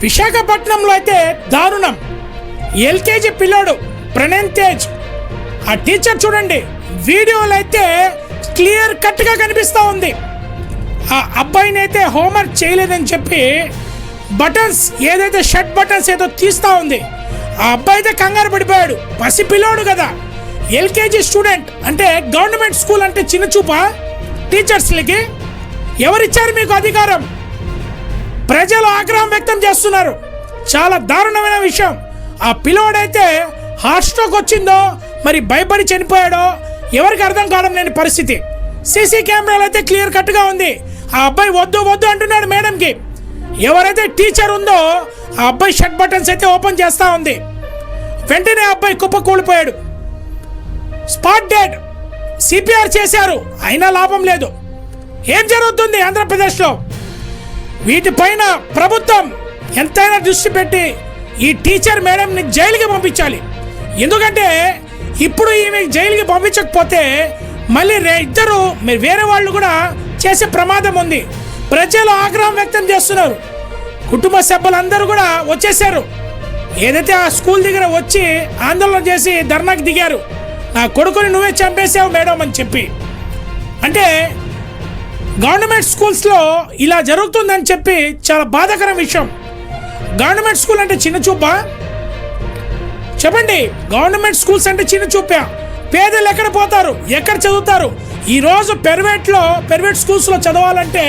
విశాఖపట్నంలో అయితే దారుణం. ఎల్కేజీ పిల్లోడు ప్రణయ్ తేజ్, ఆ టీచర్ చూడండి, వీడియోలో అయితే క్లియర్ కట్గా కనిపిస్తూ ఉంది. ఆ అబ్బాయిని అయితే హోంవర్క్ చేయలేదని చెప్పి బటన్స్ ఏదైతే షర్ట్ బటన్స్ ఏదో తీస్తూ ఉంది. ఆ అబ్బాయి అయితే కంగారు పడిపోయాడు. పసి పిల్లోడు కదా, ఎల్కేజీ స్టూడెంట్. అంటే గవర్నమెంట్ స్కూల్ అంటే చిన్న చూపా టీచర్స్లకి? ఎవరిచ్చారు మీకు అధికారం? ప్రజలు ఆగ్రహం వ్యక్తం చేస్తున్నారు. చాలా దారుణమైన విషయం. ఆ పిల్లోడైతే హార్ట్ స్ట్రోక్ వచ్చిందో మరి భయపడి చనిపోయాడో ఎవరికి అర్థం కావడం లేని పరిస్థితి. సీసీ కెమెరాలు అయితే క్లియర్ కట్గా ఉంది. ఆ అబ్బాయి వద్దు వద్దు అంటున్నాడు మేడంకి. ఎవరైతే టీచర్ ఉందో ఆ అబ్బాయి షర్ట్ బటన్స్ అయితే ఓపెన్ చేస్తూ ఉంది. వెంటనే ఆ అబ్బాయి కుప్ప కూలిపోయాడు. Spot dead. సిపిఆర్ చేశారు, అయినా లాభం లేదు. ఏం జరుగుతుంది ఆంధ్రప్రదేశ్లో? వీటిపైన ప్రభుత్వం ఎంతైనా దృష్టి పెట్టి ఈ టీచర్ మేడంని జైలుకి పంపించాలి. ఎందుకంటే ఇప్పుడు ఈమె జైలుకి పంపించకపోతే మళ్ళీ ఇద్దరు వేరే వాళ్ళు కూడా చేసే ప్రమాదం ఉంది. ప్రజలు ఆగ్రహం వ్యక్తం చేస్తున్నారు. కుటుంబ సభ్యులందరూ కూడా వచ్చేసారు. ఏదైతే ఆ స్కూల్ దగ్గర వచ్చి ఆందోళన చేసి ధర్నాకి దిగారు. నా కొడుకుని నువ్వే చంపేసావు మేడం అని చెప్పి. అంటే గవర్నమెంట్ స్కూల్స్లో ఇలా జరుగుతుందని చెప్పి చాలా బాధాకరం విషయం. గవర్నమెంట్ స్కూల్ అంటే చిన్న చూపా? చెప్పండి, గవర్నమెంట్ స్కూల్స్ అంటే చిన్న చూపా? పేదలు ఎక్కడ పోతారు, ఎక్కడ చదువుతారు? ఈరోజు ప్రైవేట్ స్కూల్స్లో చదవాలంటే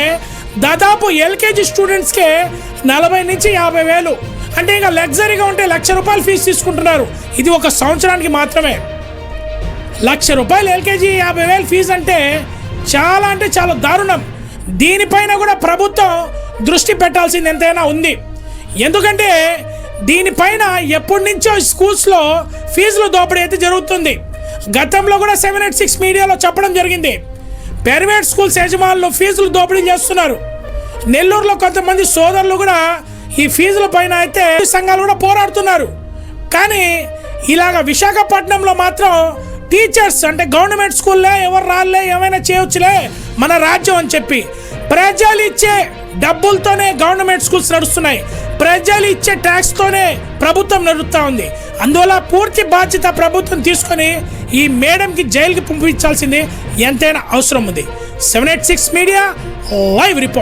దాదాపు ఎల్కేజీ స్టూడెంట్స్కే 40 నుంచి 50 వేలు. అంటే ఇంకా లగ్జరీగా ఉంటే ₹1,00,000 ఫీజు తీసుకుంటున్నారు. ఇది ఒక సంవత్సరానికి మాత్రమే. ₹1,00,000 ఎల్కేజీ, 50,000 ఫీజు అంటే చాలా దారుణం. దీనిపైన కూడా ప్రభుత్వం దృష్టి పెట్టాల్సింది ఎంతైనా ఉంది. ఎందుకంటే దీనిపైన ఎప్పటి నుంచో స్కూల్స్లో ఫీజులు దోపిడీ అయితే జరుగుతుంది. గతంలో కూడా 786 మీడియాలో చెప్పడం జరిగింది. ప్రైవేట్ స్కూల్స్ యజమానులు ఫీజులు దోపిడీ చేస్తున్నారు. నెల్లూరులో కొంతమంది సోదరులు కూడా ఈ ఫీజుల పైన అయితే సంఘాలు కూడా పోరాడుతున్నారు. కానీ ఇలాగ విశాఖపట్నంలో మాత్రం టీచర్స్ అంటే గవర్నమెంట్ స్కూల్లో ఎవరు రాలే, ఏమైనా చేయవచ్చులే మన రాజ్యం అని చెప్పి ప్రజలు ఇచ్చే డబ్బులతోనే గవర్నమెంట్ స్కూల్స్ నడుస్తున్నాయి. ప్రజలు ఇచ్చే ట్యాక్స్తోనే ప్రభుత్వం నడుస్తూ ఉంది. అందువల్ల పూర్తి బాధ్యత ప్రభుత్వం తీసుకొని ఈ మేడంకి జైలుకి పంపించాల్సింది ఎంతైనా అవసరం ఉంది. 786 మీడియా లైవ్ రిపోర్ట్.